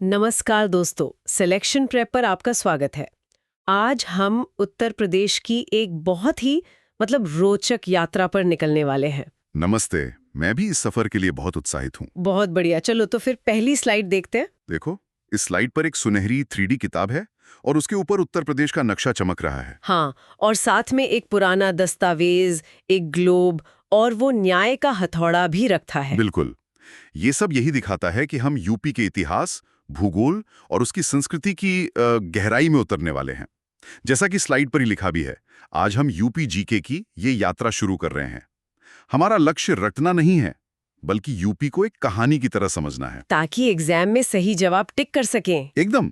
नमस्कार दोस्तों, selection prep पर आपका स्वागत है। आज हम उत्तर प्रदेश की एक बहुत ही रोचक यात्रा पर निकलने वाले हैं। नमस्ते। मैं भी इस सफर के लिए बहुत उत्साहित हूँ। बहुत बढ़िया, चलो तो फिर पहली स्लाइड देखते हैं। देखो, इस स्लाइड पर एक सुनहरी 3D किताब है और उसके ऊपर उत्तर प्रदेश का नक्शा चमक रहा है। हाँ, और साथ में एक पुराना दस्तावेज, एक ग्लोब और वो न्याय का हथौड़ा भी रखा है। बिल्कुल। ये सब यही दिखाता है कि हम यूपी के इतिहास, भूगोल और उसकी संस्कृति की गहराई में उतरने वाले हैं। जैसा कि स्लाइड पर ही लिखा भी है, आज हम यूपी जीके की ये यात्रा शुरू कर रहे हैं। हमारा लक्ष्य रटना नहीं है, बल्कि यूपी को एक कहानी की तरह समझना है, ताकि एग्जाम में सही जवाब टिक कर सकें। एकदम।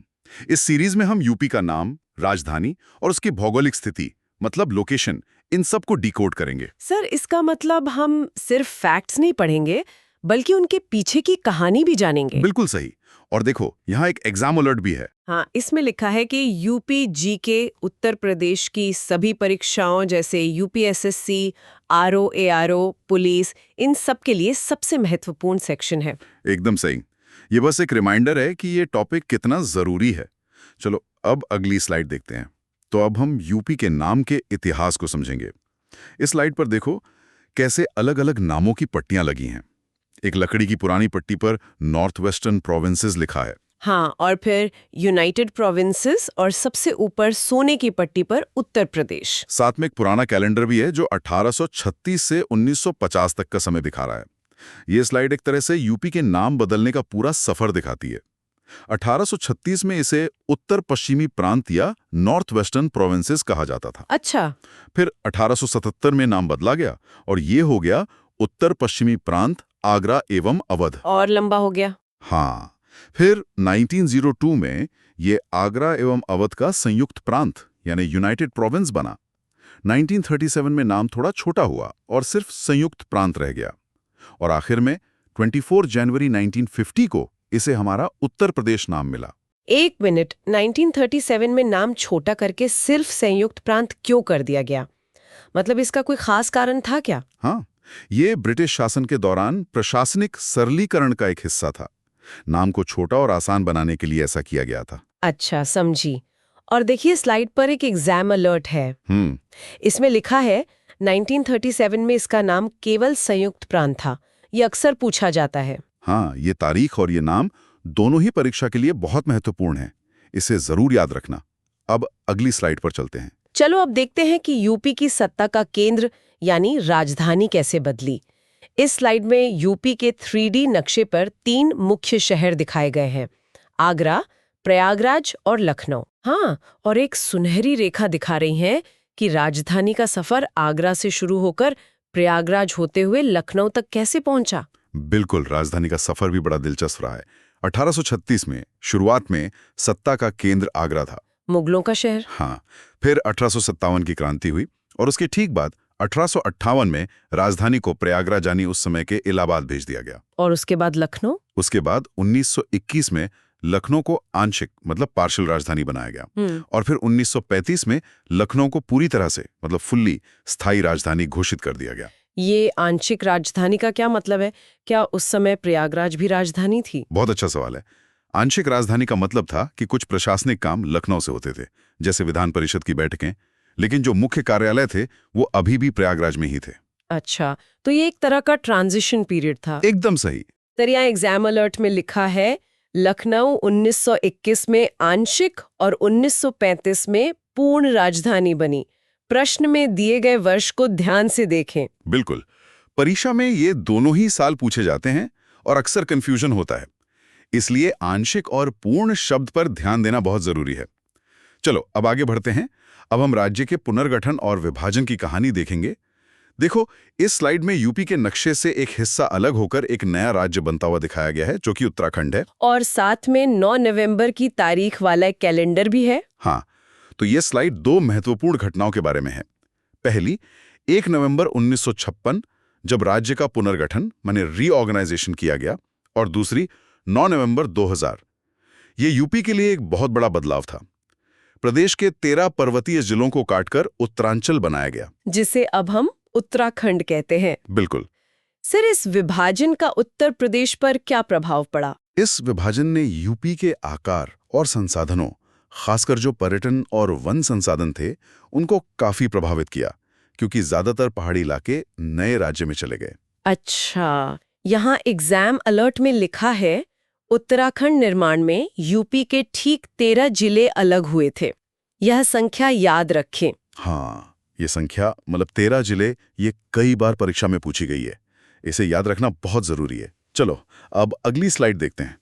इस सीरीज में हम यूपी का नाम, राजधानी और उसकी भौगोलिक स्थिति मतलब लोकेशन, इन सब को डिकोड करेंगे। सर, इसका मतलब हम सिर्फ फैक्ट्स नहीं पढ़ेंगे, बल्कि उनके पीछे की कहानी भी जानेंगे। बिल्कुल सही। और देखो, यहाँ एक एग्जाम अलर्ट भी है। हाँ, इसमें लिखा है कि यूपी जीके उत्तर प्रदेश की सभी परीक्षाओं जैसे यूपीएसएससी, आरओ, एआरओ, पुलिस, इन सब के लिए सबसे महत्वपूर्ण सेक्शन है। एकदम सही। ये बस एक रिमाइंडर है कि ये टॉपिक कितना जरूरी है। चलो, अब अगली स्लाइड देखते हैं। तो अब हम यूपी के नाम के इतिहास को समझेंगे। इस स्लाइड पर देखो कैसे अलग-अलग नामों की पट्टियां लगी हैं। एक लकड़ी की पुरानी पट्टी पर नॉर्थ वेस्टर्न प्रोविंसेस लिखा है। हाँ, और फिर यूनाइटेड प्रोविंसेस और सबसे ऊपर सोने की पट्टी पर उत्तर प्रदेश। साथ में एक पुराना कैलेंडर भी है जो 1836 से 1950 तक का समय दिखा रहा है। ये स्लाइड एक तरह से यूपी के नाम बदलने का पूरा सफर दिखाती है। 1836 में इसे उत्तर पश्चिमी प्रांत या नॉर्थ वेस्टर्न प्रोविंसेस कहा जाता था। अच्छा। फिर 1877 में नाम बदला गया और ये हो गया उत्तर पश्चिमी प्रांत, आगरा एवं अवध। और लंबा हो गया। हाँ, फिर 1902 में ये आगरा एवं अवध का संयुक्त प्रांत यानी यूनाइटेड प्रोविंस बना। 1937 में नाम थोड़ा छोटा हुआ और सिर्फ संयुक्त प्रांत रह गया। और आखिर में 24 जनवरी 1950 को इसे हमारा उत्तर प्रदेश नाम मिला। एक मिनट, 1937 में नाम छोटा करके सिर्फ संयुक्त प्रांत क्यों कर दिया गया? मतलब इसका कोई खास कारण था क्या? हाँ, ये ब्रिटिश शासन के दौरान प्रशासनिक सरलीकरण का एक हिस्सा था। नाम को छोटा और आसान बनाने के लिए ऐसा किया गया था। अच्छा, समझी। और देखिए, स्लाइड पर एक एग्जाम अलर्ट है। इसमें लिखा है 1937 में इसका नाम केवल संयुक्त प्रांत था। ये अक्सर पूछा जाता है। हाँ, ये तारीख और ये नाम दोनों ही परीक्षा के लिए बहुत महत्वपूर्ण है। इसे जरूर याद रखना। अब अगली स्लाइड पर चलते हैं। चलो अब देखते हैं कि यूपी की सत्ता का केंद्र यानी राजधानी कैसे बदली। इस स्लाइड में यूपी के 3D नक्शे पर 3 मुख्य शहर दिखाए गए हैं: आगरा, प्रयागराज और लखनऊ। हाँ, और एक सुनहरी रेखा दिखा रही है कि राजधानी का सफर आगरा से शुरू होकर प्रयागराज होते हुए लखनऊ तक कैसे पहुंचा। बिल्कुल, राजधानी का सफर भी बड़ा दिलचस्प रहा है। 1836 में शुरुआत में सत्ता का केंद्र आगरा था, मुगलों का शहर। हाँ। फिर 1857 की क्रांति हुई और उसके ठीक बाद 1858 में राजधानी को प्रयागराज यानी उस समय के इलाहाबाद भेज दिया गया। और उसके बाद लखनऊ। उसके बाद 1921 में लखनऊ को आंशिक मतलब पार्शियल राजधानी बनाया गया और फिर 1935 में लखनऊ को पूरी तरह से मतलब फुल्ली स्थायी राजधानी घोषित कर दिया गया। ये आंशिक राजधानी का क्या मतलब है? क्या उस समय प्रयागराज भी राजधानी थी? बहुत अच्छा सवाल है। आंशिक राजधानी का मतलब था कि कुछ प्रशासनिक काम लखनऊ से होते थे, जैसे विधान परिषद की बैठकें, लेकिन जो मुख्य कार्यालय थे वो अभी भी प्रयागराज में ही थे। अच्छा, तो ये एक तरह का ट्रांजिशन पीरियड था। एकदम सही। तर यहाँ एग्जाम अलर्ट में लिखा है लखनऊ 1921 में आंशिक और 1935 में पूर्ण राजधानी बनी। प्रश्न में दिए गए वर्ष को ध्यान से देखें। बिल्कुल, परीक्षा में ये दोनों ही साल पूछे जाते हैं और अक्सर कंफ्यूजन होता है, इसलिए आंशिक और पूर्ण शब्द पर ध्यान देना बहुत जरूरी है। चलो अब आगे बढ़ते हैं। अब हम राज्य के पुनर्गठन और विभाजन की कहानी देखेंगे। देखो, इस स्लाइड में यूपी के नक्शे से एक हिस्सा अलग होकर एक नया राज्य बनता हुआ दिखाया गया है, जो कि उत्तराखंड है। और साथ में 9 नवंबर की तारीख वाला एक कैलेंडर भी है। हाँ, तो ये स्लाइड 2 महत्वपूर्ण घटनाओं के बारे में है। पहली, 1 नवंबर 1956 जब राज्य का पुनर्गठन माने रीऑर्गेनाइजेशन किया गया, और दूसरी 9 नवंबर 2000। ये यूपी के लिए एक बहुत बड़ा बदलाव था। प्रदेश के 13 पर्वतीय जिलों को काटकर उत्तरांचल बनाया गया, जिसे अब हम उत्तराखंड कहते हैं। बिल्कुल। सर, इस विभाजन का उत्तर प्रदेश पर क्या प्रभाव पड़ा? इस विभाजन ने यूपी के आकार और संसाधनों, खासकर जो पर्यटन और वन संसाधन थे, उनको काफी प्रभावित किया, क्योंकि ज्यादातर पहाड़ी इलाके नए राज्य में चले गए। अच्छा, यहाँ एग्जाम अलर्ट में लिखा है उत्तराखंड निर्माण में यूपी के ठीक 13 जिले अलग हुए थे। यह संख्या याद रखें। हाँ, ये संख्या मतलब 13 जिले, ये कई बार परीक्षा में पूछी गई है। इसे याद रखना बहुत जरूरी है। चलो अब अगली स्लाइड देखते हैं।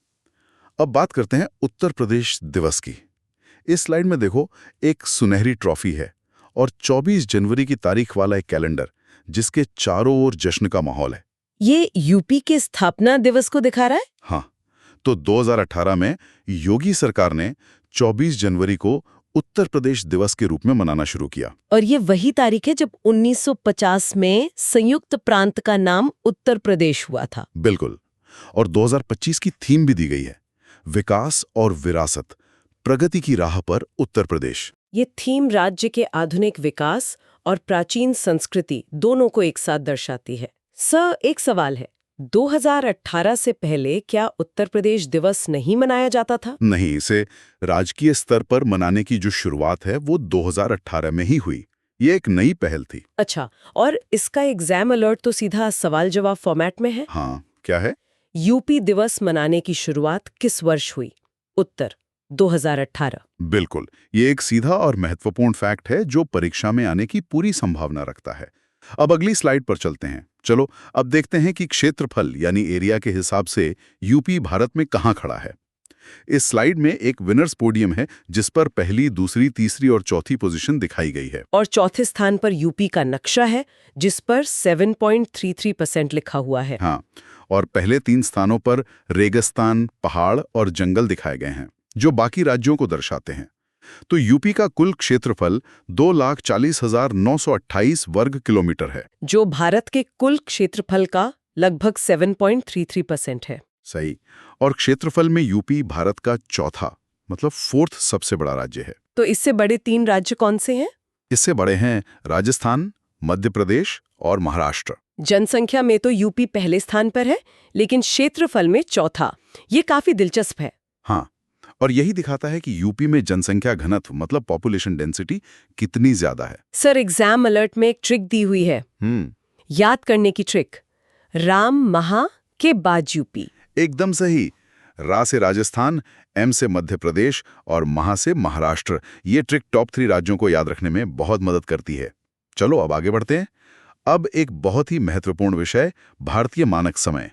अब बात करते हैं उत्तर प्रदेश दिवस की। इस स्लाइड में देखो, एक सुनहरी ट्रॉफी है और 24 जनवरी की तारीख वाला एक कैलेंडर, जिसके चारों ओर जश्न का माहौल है। ये यूपी के स्थापना दिवस को दिखा रहा है? हाँ, तो 2018 में योगी सरकार ने 24 जनवरी को उत्तर प्रदेश दिवस के रूप में मनाना शुरू किया। और ये वही तारीख है जब 1950 में संयुक्त प्रांत का नाम उत्तर प्रदेश हुआ था। बिल्कुल। और 2025 की थीम भी दी गई है, विकास और विरासत, प्रगति की राह पर उत्तर प्रदेश। ये थीम राज्य के आधुनिक विकास और प्राचीन संस्कृति दोनों को एक साथ दर्शाती है। एक सवाल है, 2018 से पहले क्या उत्तर प्रदेश दिवस नहीं मनाया जाता था? नहीं, इसे राजकीय स्तर पर मनाने की जो शुरुआत है वो 2018 में ही हुई। ये एक नई पहल थी। अच्छा, और इसका एग्जाम अलर्ट तो सीधा सवाल जवाब फॉर्मेट में है। हाँ, क्या है? यूपी दिवस मनाने की शुरुआत किस वर्ष हुई? उत्तर 2018। बिल्कुल, ये एक सीधा और महत्वपूर्ण फैक्ट है जो परीक्षा में आने की पूरी संभावना रखता है। अब अगली स्लाइड पर चलते हैं। चलो अब देखते हैं कि क्षेत्रफल यानी एरिया के हिसाब से यूपी भारत में कहाँ खड़ा है। इस स्लाइड में एक विनर्स पोडियम है जिस पर पहली, दूसरी, तीसरी और चौथी पोजीशन दिखाई गई है। और चौथे स्थान पर यूपी का नक्शा है जिस पर 7.33% लिखा हुआ है। हाँ, और पहले 3 स्थानों पर रेगिस्तान, पहाड़ और जंगल दिखाए गए हैं जो बाकी राज्यों को दर्शाते हैं। तो यूपी का कुल क्षेत्रफल 2,40,928 वर्ग किलोमीटर है, जो भारत के कुल क्षेत्रफल का लगभग 7.33% है। सही। और क्षेत्रफल में यूपी भारत का चौथा मतलब 4th सबसे बड़ा राज्य है। तो इससे बड़े 3 राज्य कौन से हैं? इससे बड़े हैं राजस्थान, मध्य प्रदेश और महाराष्ट्र। जनसंख्या में तो यूपी पहले स्थान पर है, लेकिन क्षेत्रफल में चौथा। ये काफी दिलचस्प है। हाँ, और यही दिखाता है कि यूपी में जनसंख्या घनत्व मतलब पॉपुलेशन डेंसिटी कितनी ज्यादा है। सर, एग्जाम अलर्ट में एक ट्रिक दी हुई है। याद करने की ट्रिक, राम महा के बाद यूपी। एकदम सही। रा से राजस्थान, एम से मध्य प्रदेश और महा से महाराष्ट्र। ये ट्रिक टॉप 3 राज्यों को याद रखने में बहुत मदद करती है। चलो अब आगे बढ़ते हैं। अब एक बहुत ही महत्वपूर्ण विषय, भारतीय मानक समय।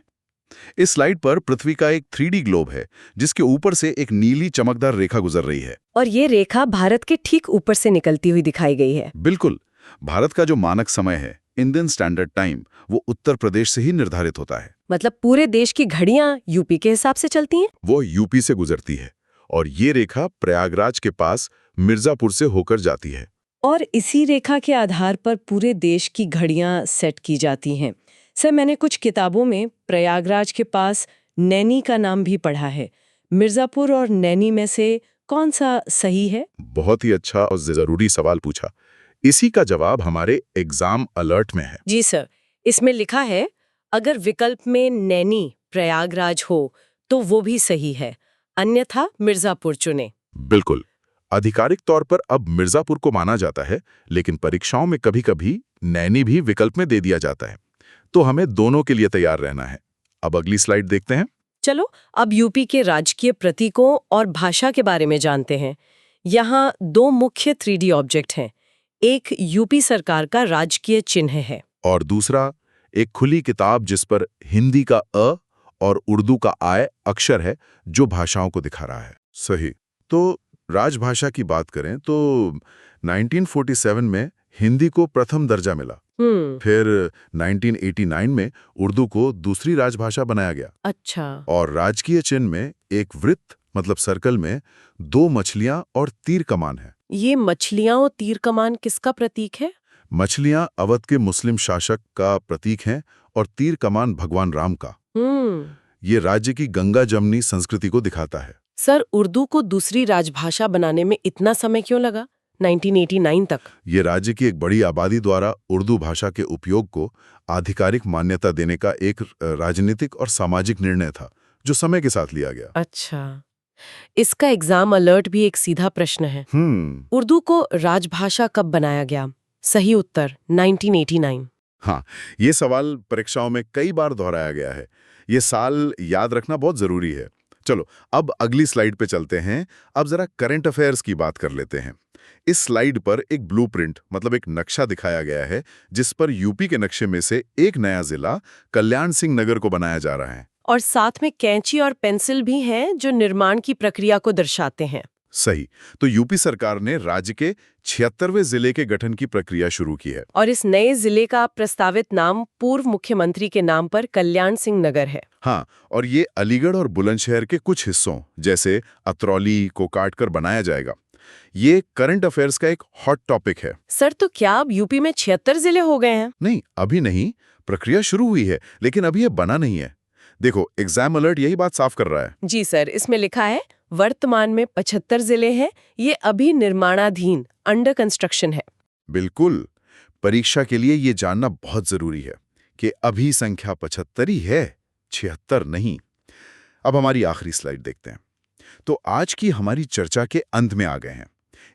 इस स्लाइड पर पृथ्वी का एक 3D ग्लोब है जिसके ऊपर से एक नीली चमकदार रेखा गुजर रही है। और ये रेखा भारत के ठीक ऊपर से निकलती हुई दिखाई गई है। बिल्कुल। भारत का जो मानक समय है, इंडियन स्टैंडर्ड टाइम, वो उत्तर प्रदेश से ही निर्धारित होता है। मतलब पूरे देश की घड़ियां यूपी के हिसाब से चलती हैं? वो यूपी से गुजरती है और ये रेखा प्रयागराज के पास मिर्जापुर से होकर जाती है। और इसी रेखा के आधार पर पूरे देश की घड़ियां सेट की जाती हैं। सर, मैंने कुछ किताबों में प्रयागराज के पास नैनी का नाम भी पढ़ा है। मिर्जापुर और नैनी में से कौन सा सही है? बहुत ही अच्छा और जरूरी सवाल पूछा। इसी का जवाब हमारे एग्जाम अलर्ट में है। जी सर, इसमें लिखा है अगर विकल्प में नैनी प्रयागराज हो तो वो भी सही है, अन्यथा मिर्जापुर चुने। बिल्कुल। आधिकारिक तौर पर अब मिर्जापुर को माना जाता है, लेकिन परीक्षाओं में कभी-कभी नैनी भी विकल्प में दे दिया जाता है, तो हमें दोनों के लिए तैयार रहना है। अब अगली स्लाइड देखते हैं। चलो अब यूपी के राजकीय प्रतीकों और भाषा के बारे में जानते हैं। यहाँ 2 मुख्य 3D ऑब्जेक्ट हैं। एक यूपी सरकार का राजकीय चिन्ह है और दूसरा एक खुली किताब जिस पर हिंदी का अ और उर्दू का आय अक्षर है जो भाषाओं को दिखा रहा है। सही। तो राजभाषा की बात करें तो 1947 में हिंदी को प्रथम दर्जा मिला। फिर 1989 में उर्दू को दूसरी राजभाषा बनाया गया। अच्छा। और राजकीय चिन्ह में एक वृत्त मतलब सर्कल में 2 मछलियां और तीर कमान है। ये मछलियां और तीर कमान किसका प्रतीक है? मछलियां अवध के मुस्लिम शासक का प्रतीक हैं और तीर कमान भगवान राम का। ये राज्य की गंगा जमनी संस्कृति को दिखाता है। सर, उर्दू को दूसरी राजभाषा बनाने में इतना समय क्यों लगा, 1989 तक? ये राज्य की एक बड़ी आबादी द्वारा उर्दू भाषा के उपयोग को आधिकारिक मान्यता देने का एक राजनीतिक और सामाजिक निर्णय था जो समय के साथ लिया गया। अच्छा, इसका एग्जाम अलर्ट भी एक सीधा प्रश्न है। उर्दू को राजभाषा कब बनाया गया? सही उत्तर 1989। हाँ, ये सवाल परीक्षाओं में कई बार दोहराया गया है। ये साल याद रखना बहुत जरूरी है। चलो, अब अगली स्लाइड पे चलते हैं। अब जरा करंट अफेयर्स की बात कर लेते हैं। इस स्लाइड पर एक ब्लूप्रिंट मतलब एक नक्शा दिखाया गया है, जिस पर यूपी के नक्शे में से एक नया जिला कल्याण सिंह नगर को बनाया जा रहा है। और साथ में कैंची और पेंसिल भी हैं जो निर्माण की प्रक्रिया को दर्शाते हैं। सही। तो यूपी सरकार ने राज्य के 76वें जिले के गठन की प्रक्रिया शुरू की है। और इस नए जिले का प्रस्तावित नाम पूर्व मुख्यमंत्री के नाम पर कल्याण सिंह नगर है। हाँ, और ये अलीगढ़ और बुलंदशहर के कुछ हिस्सों जैसे अतरौली को काटकर बनाया जाएगा। ये करंट अफेयर्स का एक हॉट टॉपिक है। सर, तो क्या अब यूपी में 76 जिले हो गए हैं? नहीं, अभी नहीं। प्रक्रिया शुरू हुई है, लेकिन अभी ये बना नहीं है। देखो, एग्जाम अलर्ट यही बात साफ कर रहा है। जी सर, इसमें लिखा है वर्तमान में 75 जिले हैं, ये अभी निर्माणाधीन, अंडर कंस्ट्रक्शन है। बिल्कुल। परीक्षा के लिए ये जानना बहुत जरूरी है कि अभी संख्या 75 ही है, 76 नहीं। अब हमारी आखिरी स्लाइड देखते हैं। तो आज की हमारी चर्चा के अंत में आ गए हैं।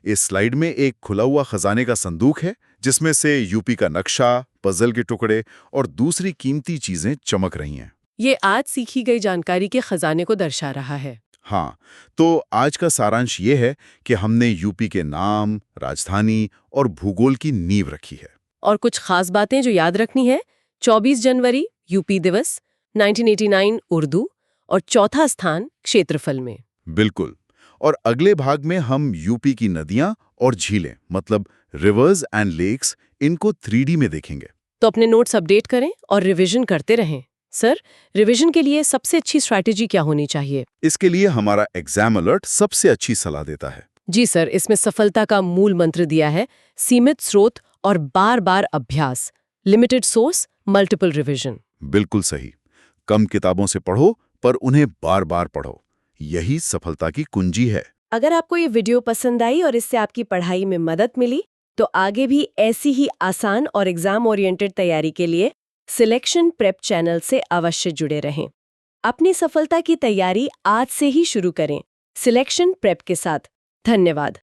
इस स्लाइड में एक खुला हुआ खजाने का संदूक है, जिसमें से यूपी का नक्शा, पजल के टुकड़े और दूसरी कीमती चीजें चमक रही हैं। ये आज सीखी गई जानकारी के खजाने को दर्शा रहा है। हाँ, तो आज का सारांश ये है कि हमने यूपी के नाम, राजधानी और भूगोल की नींव रखी है। और कुछ खास बातें जो याद रखनी है: 24 जनवरी यूपी दिवस, 1989 उर्दू, और चौथा स्थान क्षेत्रफल में। बिल्कुल। और अगले भाग में हम यूपी की नदियां और झीलें मतलब रिवर्स एंड लेक्स, इनको 3D में देखेंगे। तो अपने नोट्स अपडेट करें और रिवीजन करते रहें। सर, रिवीजन के लिए सबसे अच्छी स्ट्रैटेजी क्या होनी चाहिए? इसके लिए हमारा एग्जाम अलर्ट सबसे अच्छी सलाह देता है। जी सर, इसमें सफलता का मूल मंत्र दिया है: सीमित स्रोत और बार-बार अभ्यास, लिमिटेड सोर्स, मल्टीपल रिवीजन। बिल्कुल सही। कम किताबों से पढ़ो, पर उन्हें बार-बार पढ़ो। यही सफलता की कुंजी है। अगर आपको ये वीडियो पसंद आई और इससे आपकी पढ़ाई में मदद मिली, तो आगे भी ऐसी ही आसान और एग्जाम ओरिएंटेड तैयारी के लिए सिलेक्शन प्रेप चैनल से अवश्य जुड़े रहें। अपनी सफलता की तैयारी आज से ही शुरू करें, सिलेक्शन प्रेप के साथ। धन्यवाद।